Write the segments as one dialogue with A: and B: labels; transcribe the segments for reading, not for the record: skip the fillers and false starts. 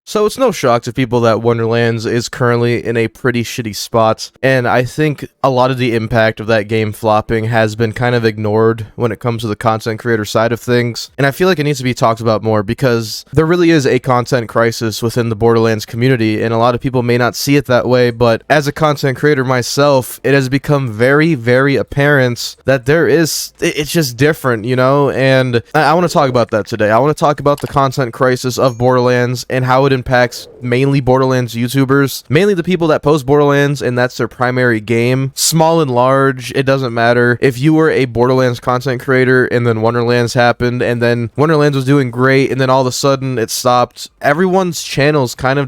A: So it's no shock to people that Wonderlands is currently in a pretty shitty spot, and I think a lot of the impact of that game flopping has been kind of ignored when it comes to the content creator side of things, and I feel like it needs to be talked about more because there really is a content crisis within the Borderlands community, and a lot of people may not see it that way, but as a content creator myself, it has become very, very apparent that it's just different, you know, and I want to talk about that today. I want to talk about the content crisis of Borderlands and how it impacts mainly Borderlands YouTubers, mainly the people that post Borderlands and that's their primary game. Small and large, it doesn't matter. If you were a Borderlands content creator and then Wonderlands happened and then Wonderlands was doing great and then all of a sudden it stopped, everyone's channels kind of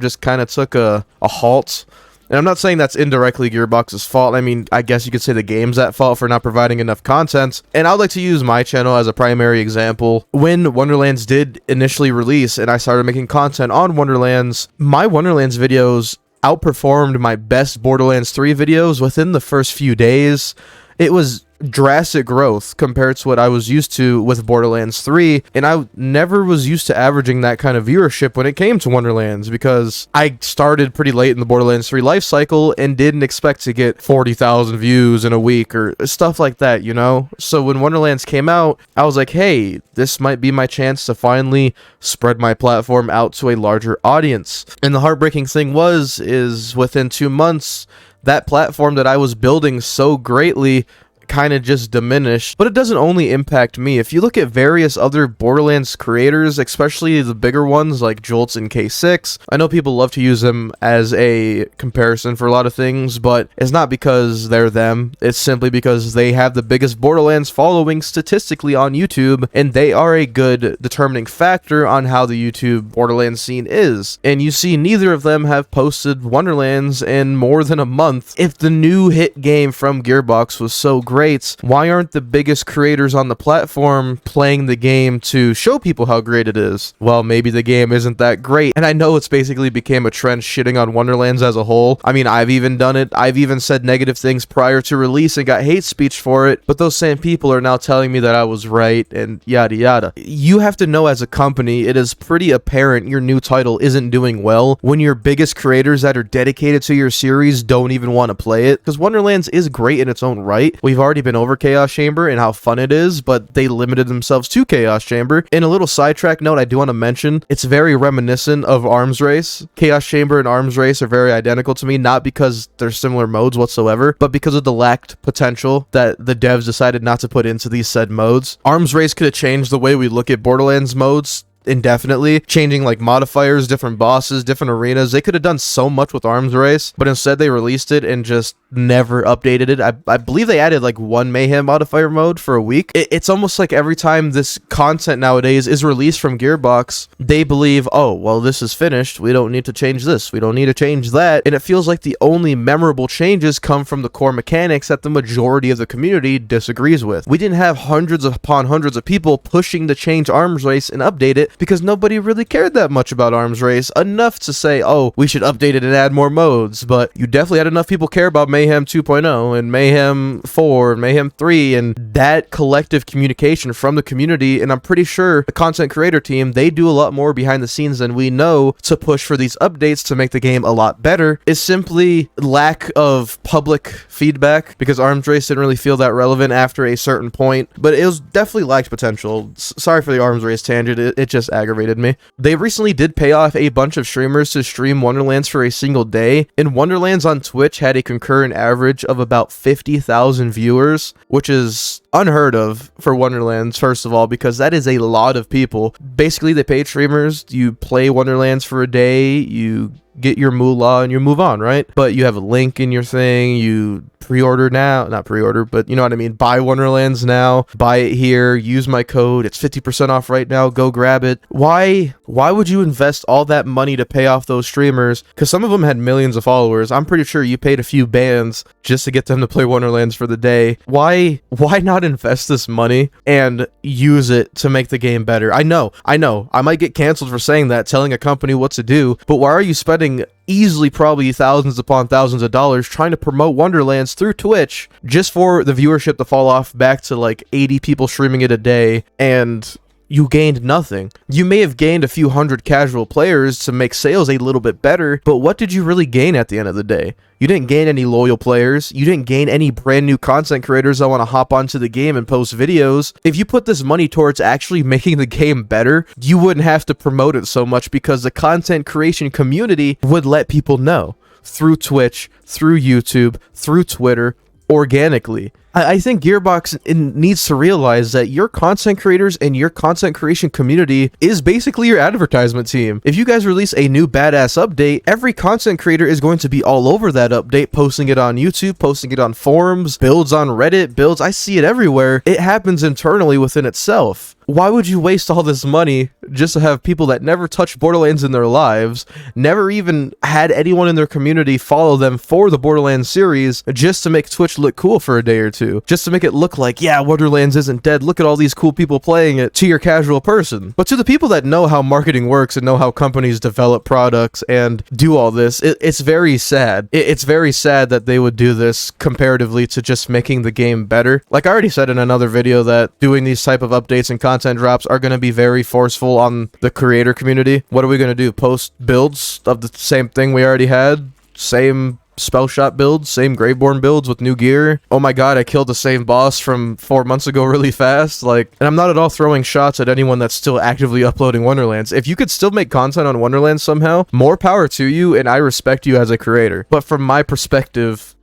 A: took a halt. And I'm not saying that's indirectly Gearbox's fault. I mean, I guess you could say the game's at fault for not providing enough content. And I would like to use my channel as a primary example. When Wonderlands did initially release and I started making content on Wonderlands, my Wonderlands videos outperformed my best Borderlands 3 videos within the first few days. It was drastic growth compared to what I was used to with Borderlands 3, and I never was used to averaging that kind of viewership when it came to Wonderlands because I started pretty late in the Borderlands 3 life cycle and didn't expect to get 40,000 views in a week or stuff like that, you know? So when Wonderlands came out, I was like, hey, this might be my chance to finally spread my platform out to a larger audience. And the heartbreaking thing is within 2 months, that platform that I was building so greatly kind of just diminished. But it doesn't only impact me. If you look at various other Borderlands creators, especially the bigger ones like Jolts and K6, I know people love to use them as a comparison for a lot of things, but it's not because they're them. It's simply because they have the biggest Borderlands following statistically on YouTube, and they are a good determining factor on how the YouTube Borderlands scene is. And you see neither of them have posted Wonderlands in more than a month. If the new hit game from Gearbox was so great, why aren't the biggest creators on the platform playing the game to show people how great it is? Well, maybe the game isn't that great, and I know it's basically became a trend shitting on Wonderlands as a whole. I mean, I've even done it. I've even said negative things prior to release and got hate speech for it, but those same people are now telling me that I was right and yada yada. You have to know as a company, it is pretty apparent your new title isn't doing well when your biggest creators that are dedicated to your series don't even want to play it, because Wonderlands is great in its own right. We've already been over Chaos Chamber and how fun it is, but they limited themselves to Chaos Chamber. In a little sidetrack note, I do want to mention, it's very reminiscent of Arms Race. Chaos Chamber and Arms Race are very identical to me, not because they're similar modes whatsoever, but because of the lacked potential that the devs decided not to put into these said modes. Arms Race could have changed the way we look at Borderlands modes indefinitely, changing like modifiers, different bosses, different arenas. They could have done so much with Arms Race, but instead they released it and just never updated it. I believe they added like one Mayhem modifier mode for a week. It's almost like every time this content nowadays is released from Gearbox, they believe, oh, well, this is finished. We don't need to change this. We don't need to change that. And it feels like the only memorable changes come from the core mechanics that the majority of the community disagrees with. We didn't have hundreds upon hundreds of people pushing to change Arms Race and update it because nobody really cared that much about Arms Race, enough to say, oh, we should update it and add more modes. But you definitely had enough people care about Mayhem 2.0 and Mayhem 4 and Mayhem 3 and that collective communication from the community. And I'm pretty sure the content creator team, they do a lot more behind the scenes than we know to push for these updates to make the game a lot better. Is simply lack of public feedback, because Arms Race didn't really feel that relevant after a certain point, but it was definitely lacked potential. Sorry for the Arms Race tangent, it just aggravated me. They recently did pay off a bunch of streamers to stream Wonderlands for a single day, and Wonderlands on Twitch had a concurrent average of about 50,000 viewers, which is unheard of for Wonderlands, first of all, because that is a lot of people. Basically, they paid streamers, you play Wonderlands for a day, you get your moolah and you move on, right? But you have a link in your thing, you pre-order now, not pre-order, but you know what I mean, buy Wonderlands now, buy it here, use my code, it's 50% off right now, go grab it. Why would you invest all that money to pay off those streamers? Because some of them had millions of followers. I'm pretty sure you paid a few bands just to get them to play Wonderlands for the day. Why not invest this money and use it to make the game better? I know, I might get canceled for saying that, telling a company what to do, but why are you spending easily probably thousands upon thousands of dollars trying to promote Wonderlands through Twitch just for the viewership to fall off back to like 80 people streaming it a day? And you gained nothing. You may have gained a few hundred casual players to make sales a little bit better, but what did you really gain at the end of the day? You didn't gain any loyal players. You didn't gain any brand new content creators that want to hop onto the game and post videos. If you put this money towards actually making the game better, you wouldn't have to promote it so much because the content creation community would let people know through Twitch, through YouTube, through Twitter, organically. I think Gearbox needs to realize that your content creators and your content creation community is basically your advertisement team. If you guys release a new badass update, every content creator is going to be all over that update, posting it on YouTube, posting it on forums, builds on Reddit, builds. I see it everywhere. It happens internally within itself. Why would you waste all this money just to have people that never touched Borderlands in their lives, never even had anyone in their community follow them for the Borderlands series, just to make Twitch look cool for a day or two? Just to make it look like, yeah, Wonderlands isn't dead, look at all these cool people playing it, to your casual person. But to the people that know how marketing works and know how companies develop products and do all this, it's very sad. It's very sad that they would do this comparatively to just making the game better. Like I already said in another video, that doing these type of updates and content drops are going to be very forceful on the creator community. What are we going to do? Post builds of the same thing we already had? Same spell shot builds, same Graveborn builds with new gear. Oh my god, I killed the same boss from 4 months ago really fast. Like, and I'm not at all throwing shots at anyone that's still actively uploading Wonderlands. If you could still make content on Wonderlands somehow, more power to you, and I respect you as a creator. But from my perspective,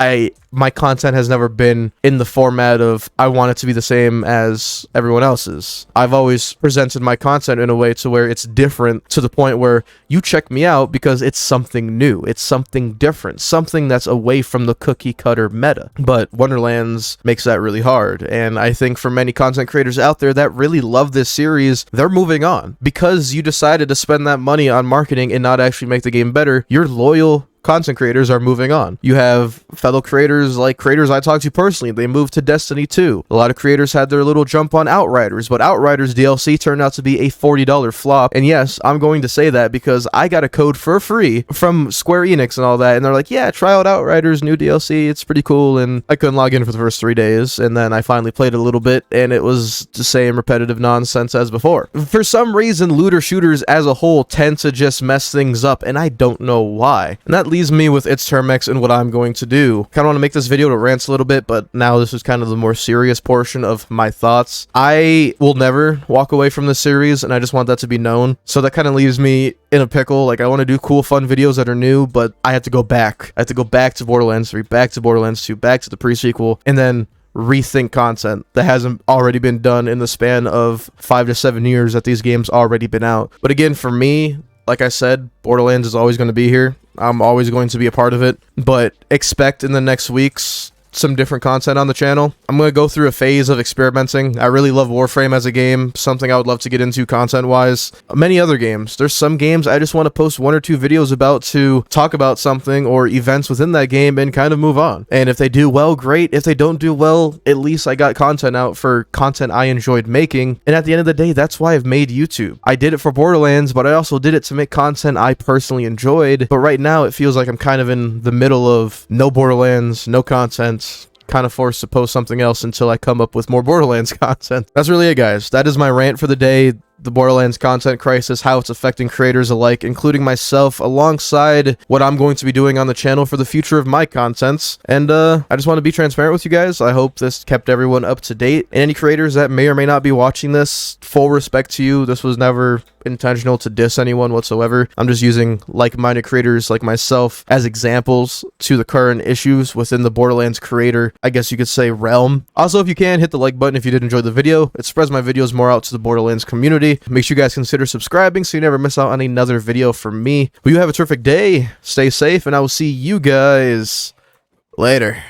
A: my content has never been in the format of I want it to be the same as everyone else's. I've always presented my content in a way to where it's different, to the point where you check me out because it's something new, it's something different, something that's away from the cookie cutter meta. But Wonderlands makes that really hard, and I think for many content creators out there that really love this series, they're moving on because you decided to spend that money on marketing and not actually make the game better. Your loyal content creators are moving on. You have fellow creators like creators I talked to personally, they moved to Destiny 2. A lot of creators had their little jump on Outriders, but Outriders DLC turned out to be a $40 flop. And yes, I'm going to say that because I got a code for free from Square Enix and all that, and they're like, yeah, try out Outriders new DLC, it's pretty cool. And I couldn't log in for the first 3 days, and then I finally played it a little bit, and it was the same repetitive nonsense as before. For some reason, looter shooters as a whole tend to just mess things up, and I don't know why. And that leaves me with its Termex and what I'm going to do. Kind of want to make this video to rant a little bit, but now this is kind of the more serious portion of my thoughts. I will never walk away from this series, and I just want that to be known. So that kind of leaves me in a pickle. Like, I want to do cool, fun videos that are new, but I have to go back. I have to go back to Borderlands 3, back to Borderlands 2, back to the pre-sequel, and then rethink content that hasn't already been done in the span of 5 to 7 years that these games already been out. But again, for me, like I said, Borderlands is always going to be here. I'm always going to be a part of it, but expect in the next weeks some different content on the channel. I'm going to go through a phase of experimenting. I really love Warframe as a game, something I would love to get into content-wise. Many other games. There's some games I just want to post 1 or 2 videos about to talk about something or events within that game and kind of move on. And if they do well, great. If they don't do well, at least I got content out for content I enjoyed making. And at the end of the day, that's why I've made YouTube. I did it for Borderlands, but I also did it to make content I personally enjoyed. But right now, it feels like I'm kind of in the middle of no Borderlands, no content, kind of forced to post something else until I come up with more Borderlands content. That's really it, guys. That is my rant for the day. The Borderlands content crisis, how it's affecting creators alike, including myself, alongside what I'm going to be doing on the channel for the future of my contents. And I just want to be transparent with you guys. I hope this kept everyone up to date. And any creators that may or may not be watching this, full respect to you. This was never intentional to diss anyone whatsoever. I'm just using like-minded creators like myself as examples to the current issues within the Borderlands creator, I guess you could say, realm. Also, if you can, hit the like button if you did enjoy the video. It spreads my videos more out to the Borderlands community. Make sure you guys consider subscribing so you never miss out on another video from me. Well, you have a terrific day, stay safe, and I will see you guys later.